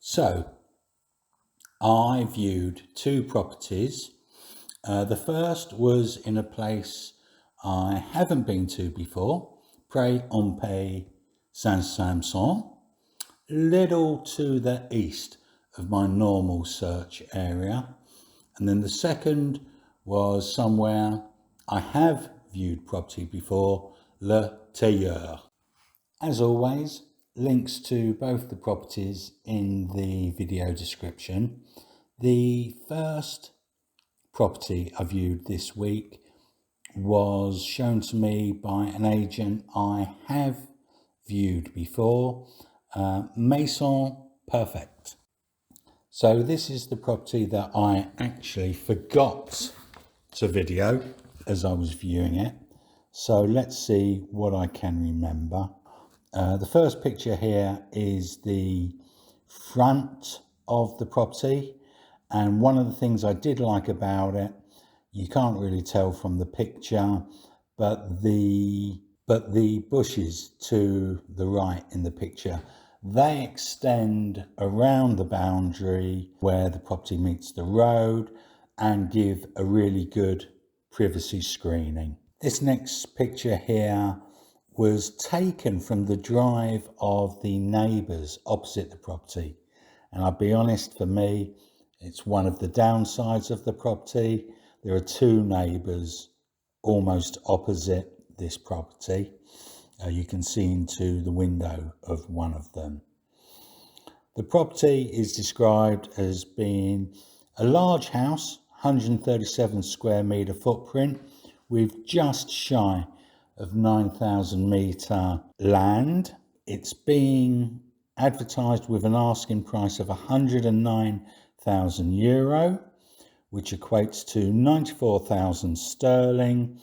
So I viewed two properties. The first was in a place I haven't been to before, Pré-en-Pail, Saint-Sampson, little to the east of my normal search area. And then the second was somewhere I have viewed property before, Le Teilleul. As always, links to both the properties in the video description. The first property I viewed this week was shown to me by an agent I have viewed before, Maison Perfect. So this is the property that I actually forgot to video as I was viewing it. So let's see what I can remember. The first picture here is the front of the property, and one of the things I did like about it, you can't really tell from the picture, but the bushes to the right in the picture, they extend around the boundary where the property meets the road and give a really good privacy screening. This next picture here was taken from the drive of the neighbours opposite the property. And I'll be honest, for me, it's one of the downsides of the property. There are two neighbours almost opposite this property. You can see into the window of one of them. The property is described as being a large house, 137 square metre footprint, with just shy of 9,000 metre land. It's being advertised with an asking price of €109,000, which equates to 94,000 sterling,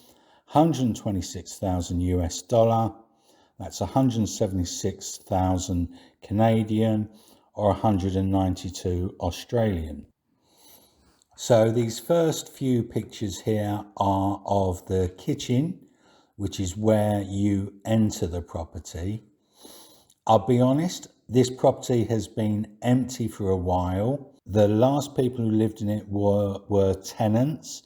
126,000 US dollar. That's 176,000 Canadian, or 192 Australian. So these first few pictures here are of the kitchen, which is where you enter the property. I'll be honest, this property has been empty for a while. The last people who lived in it were tenants,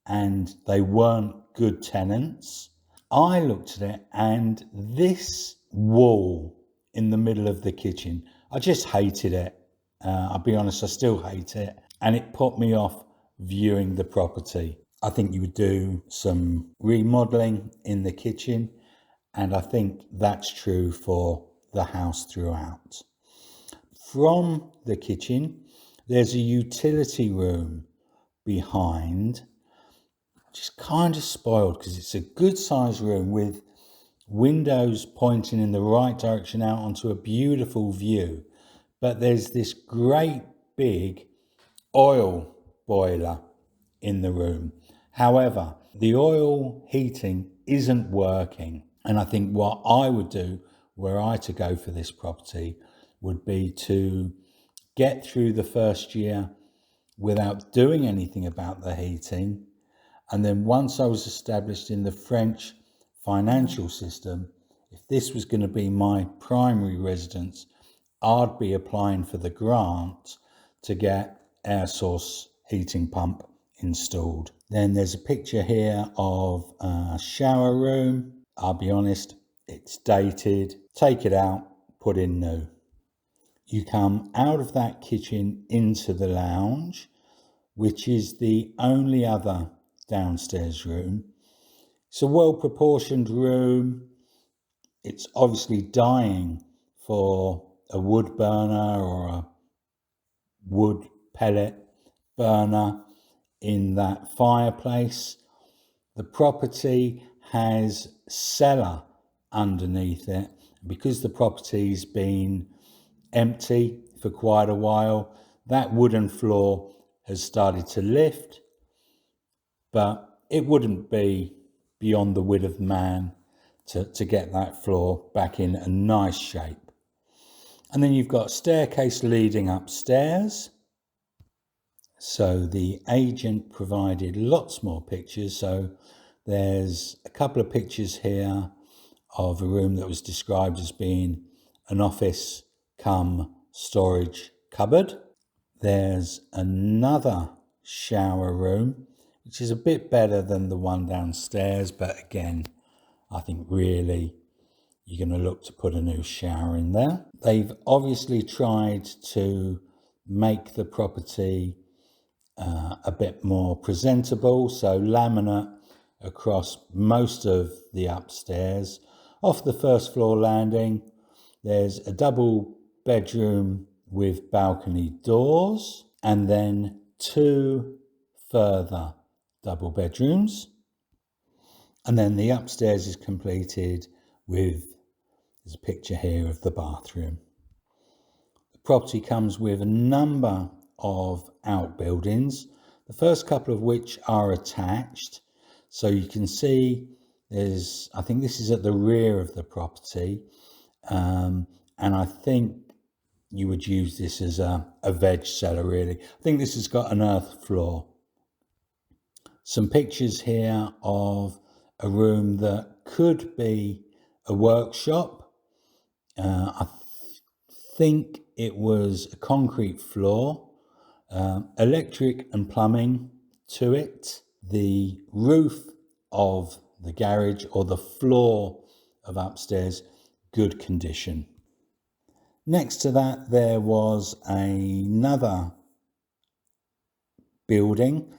and they weren't good tenants. I looked at it, and this wall in the middle of the kitchen, I just hated it. I'll be honest, I still hate it. And it put me off viewing the property. I think you would do some remodeling in the kitchen, and I think that's true for the house throughout. From the kitchen, there's a utility room behind, which is kind of spoiled because it's a good sized room with windows pointing in the right direction out onto a beautiful view. But there's this great big oil boiler in the room. However, the oil heating isn't working. And I think what I would do were I to go for this property would be to get through the first year without doing anything about the heating. And then once I was established in the French financial system, if this was going to be my primary residence, I'd be applying for the grant to get air source heating pump installed. Then there's a picture here of a shower room. I'll be honest, it's dated. Take it out, put in new. You come out of that kitchen into the lounge, which is the only other downstairs room. It's a well-proportioned room. It's obviously dying for a wood burner or a wood pellet burner in that fireplace. The property has cellar underneath it. Because the property's been empty for quite a while, that wooden floor has started to lift, but it wouldn't be beyond the wit of man to get that floor back in a nice shape. And then you've got a staircase leading upstairs. So the agent provided lots more pictures. So there's a couple of pictures here of a room that was described as being an office cum storage cupboard. There's another shower room, which is a bit better than the one downstairs, but again, I think really you're going to look to put a new shower in there. They've obviously tried to make the property a bit more presentable, so laminate across most of the upstairs. Off the first floor landing, there's a double bedroom with balcony doors, and then 2 further double bedrooms. And then the upstairs is completed with, there's a picture here of the bathroom. The property comes with a number of outbuildings, the first couple of which are attached. So you can see there's, I think this is at the rear of the property, and I think you would use this as a veg cellar really. I think this has got an earth floor. Some pictures here of a room that could be a workshop. I think it was a concrete floor, electric and plumbing to it. The roof of the garage or the floor of upstairs, good condition. Next to that, there was another building,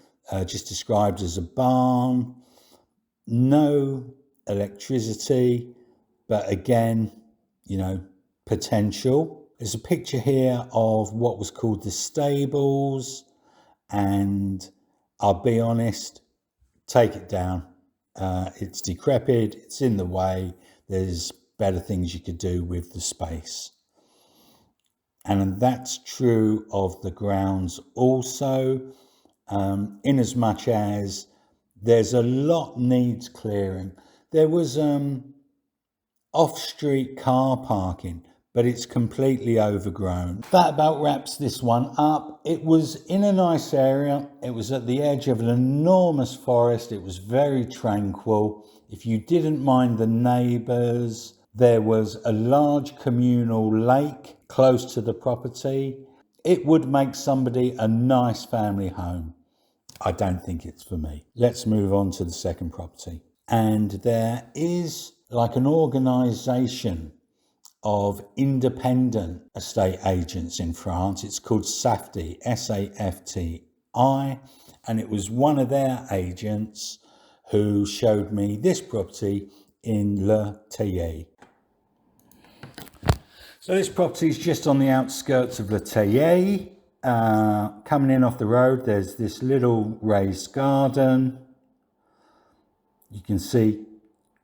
just described as a barn. No electricity, but again, you know, potential. There's a picture here of what was called the stables, and I'll be honest, take it down. It's decrepit, it's in the way. There's better things you could do with the space. And that's true of the grounds also, in as much as there's a lot needs clearing. There was off-street car parking, but it's completely overgrown. That about wraps this one up. It was in a nice area. It was at the edge of an enormous forest. It was very tranquil. If you didn't mind the neighbours, there was a large communal lake close to the property. It would make somebody a nice family home. I don't think it's for me. Let's move on to the second property. And there is like an organisation of independent estate agents in France. It's called SAFTI, S-A-F-T-I, and it was one of their agents who showed me this property in Le Teilleul. So this property is just on the outskirts of Le Teilleul. Coming in off the road, there's this little raised garden. You can see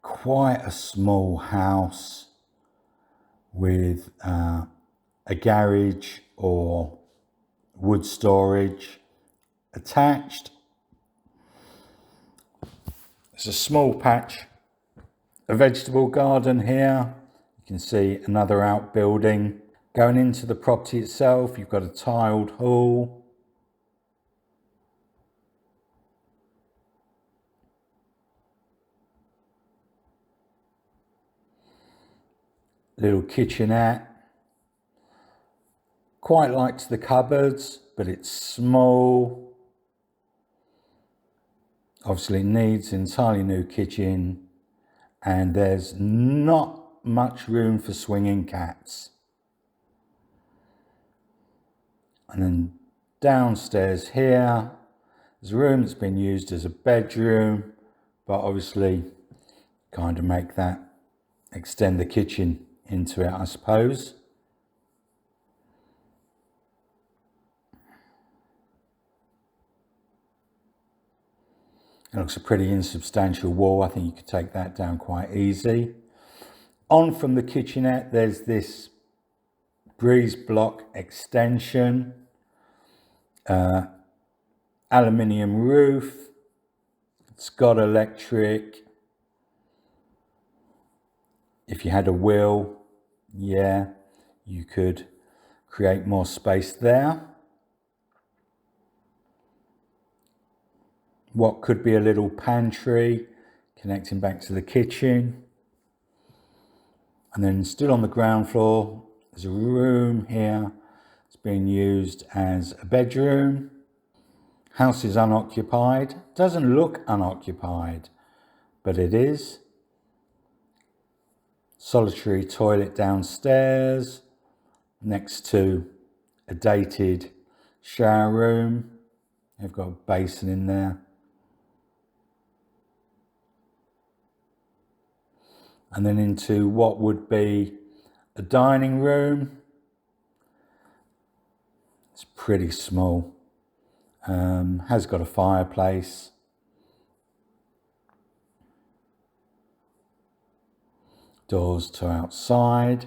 quite a small house with a garage or wood storage attached. There's a small patch, a vegetable garden here. You can see another outbuilding. Going into the property itself, you've got a tiled hall. Little kitchenette. Quite likes the cupboards, but it's small. Obviously needs entirely new kitchen, and there's not much room for swinging cats. And then downstairs here, there's a room that's been used as a bedroom, but obviously kind of make that, extend the kitchen into it, I suppose. It looks a pretty insubstantial wall. I think you could take that down quite easy. On from the kitchenette, there's this breeze block extension, aluminium roof. It's got electric. If you had a will, yeah, you could create more space there. What could be a little pantry connecting back to the kitchen. And then still on the ground floor, there's a room here. It's being used as a bedroom. House is unoccupied. Doesn't look unoccupied, but it is. Solitary toilet downstairs next to a dated shower room. They've got a basin in there. And then into what would be a dining room. It's pretty small. Has got a fireplace. Doors to outside.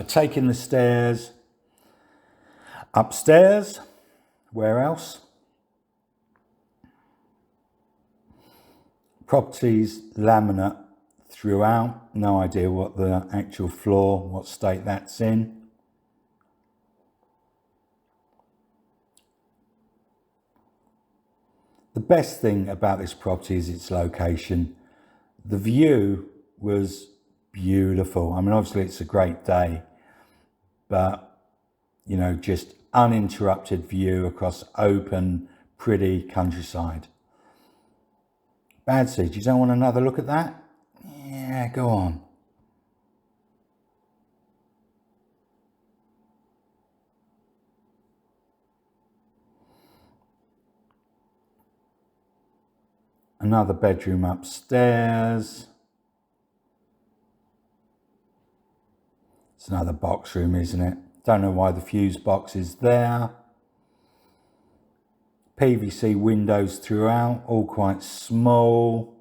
Taking the stairs upstairs. Where else? Properties laminate throughout. No idea what the actual floor, what state that's in. The best thing about this property is its location. The view was beautiful. I mean, obviously it's a great day, but you know, just uninterrupted view across open, pretty countryside. Bad Seed, you don't want another look at that? Yeah, go on. Another bedroom upstairs. It's another box room, isn't it? Don't know why the fuse box is there. PVC windows throughout, all quite small.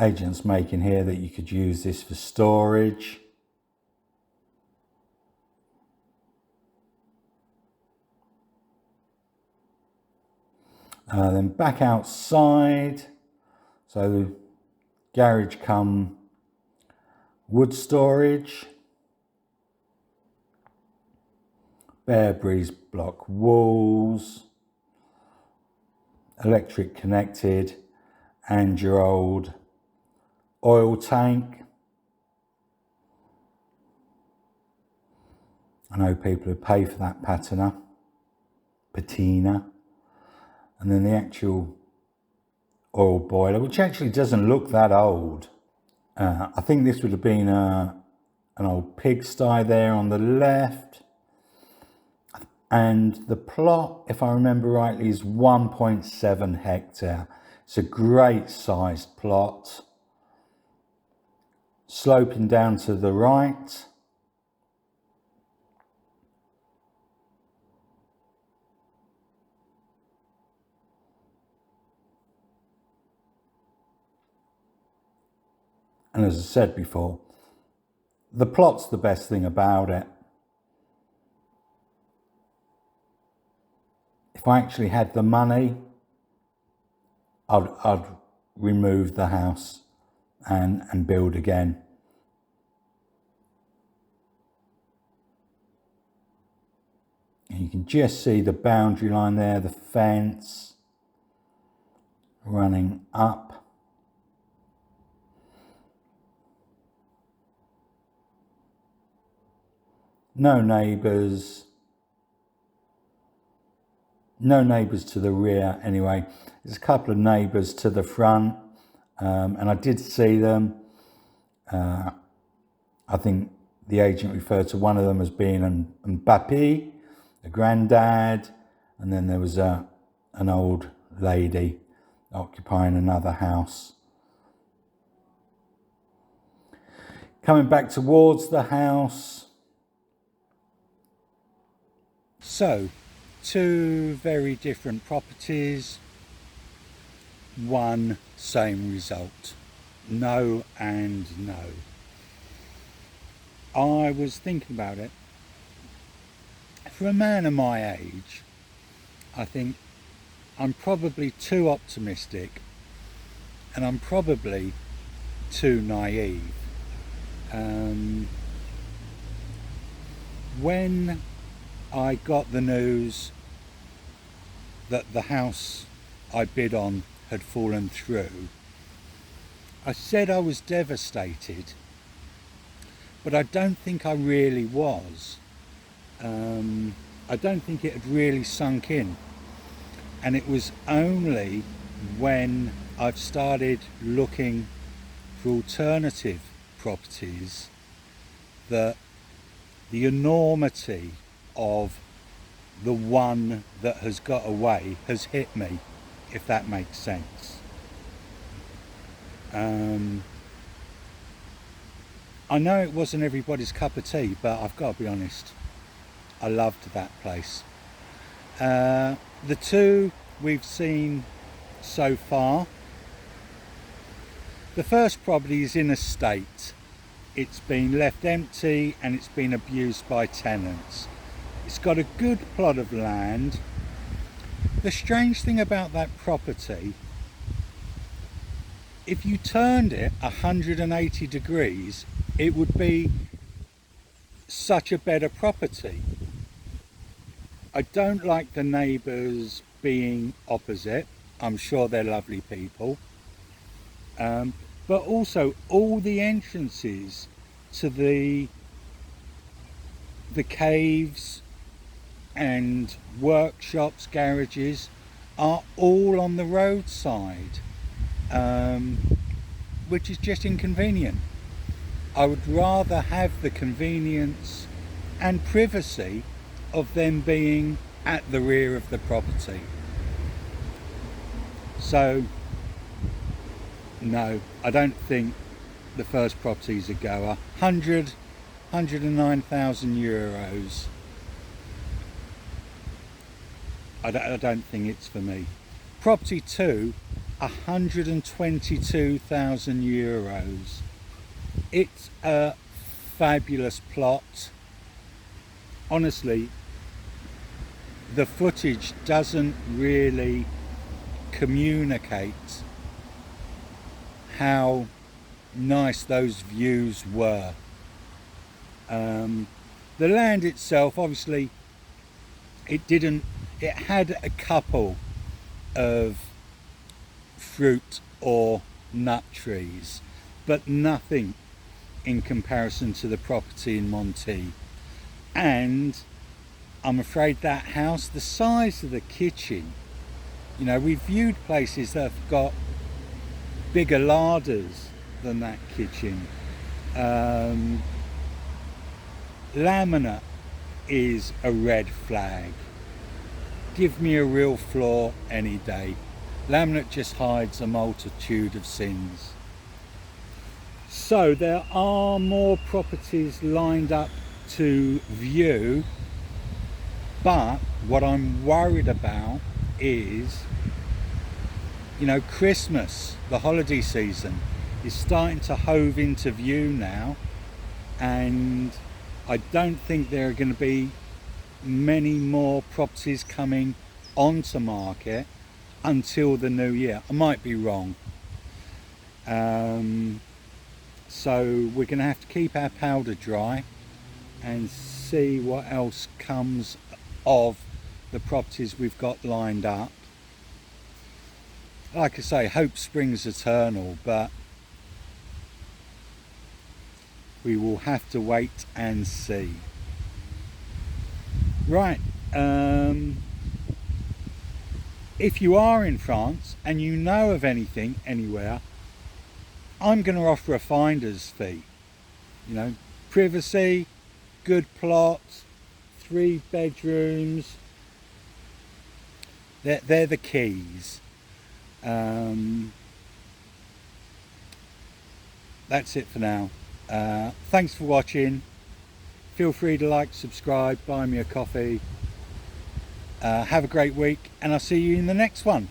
Agents making here that you could use this for storage. Then back outside, so garage come wood storage, bare breeze block walls, electric connected, and your old oil tank. I know people who pay for that patina. And then the actual oil boiler, which actually doesn't look that old. I think this would have been an old pigsty there on the left. And the plot, if I remember rightly, is 1.7 hectare. It's a great sized plot. Sloping down to the right. And as I said before, the plot's the best thing about it. If I actually had the money, I'd remove the house and build again. And you can just see the boundary line there, the fence running up. No neighbours. No neighbours to the rear anyway. There's a couple of neighbours to the front, and I did see them. I think the agent referred to one of them as being an papi, a granddad, and then there was an old lady occupying another house. Coming back towards the house. So, two very different properties, one same result, no and no. I was thinking about it. For a man of my age, I think I'm probably too optimistic and I'm probably too naive. When I got the news that the house I bid on had fallen through, I said I was devastated, but I don't think I really was. I don't think it had really sunk in. And it was only when I've started looking for alternative properties that the enormity of the one that has got away has hit me, if that makes sense. I know it wasn't everybody's cup of tea, but I've got to be honest, I loved that place. The two we've seen so far, the first property is in a state. It's been left empty and it's been abused by tenants. It's got a good plot of land. The strange thing about that property, if you turned it 180 degrees, it would be such a better property. I don't like the neighbours being opposite. I'm sure they're lovely people. But also all the entrances to the caves and workshops, garages are all on the roadside, which is just inconvenient. I would rather have the convenience and privacy of them being at the rear of the property. So no, I don't think the first property is a goer. 109,000 euros. I don't think it's for me. Property 2, 122,000 euros. It's a fabulous plot. Honestly, the footage doesn't really communicate how nice those views were. The land itself, obviously, it had a couple of fruit or nut trees, but nothing in comparison to the property in Monty. And I'm afraid that house, the size of the kitchen, you know, we've viewed places that have got bigger larders than that kitchen. Laminate is a red flag. Give me a real floor any day. Laminate just hides a multitude of sins. So there are more properties lined up to view, but what I'm worried about is, you know, Christmas, the holiday season, is starting to hove into view now, and I don't think there are going to be many more properties coming onto market until the new year. I might be wrong. So we're going to have to keep our powder dry and see what else comes of the properties we've got lined up. Like I say, hope springs eternal, but we will have to wait and see. Right, if you are in France and you know of anything anywhere, I'm going to offer a finder's fee. You know, privacy, good plots, 3 bedrooms, they're the keys. That's it for now. Thanks for watching. Feel free to like, subscribe, buy me a coffee. Have a great week, and I'll see you in the next one.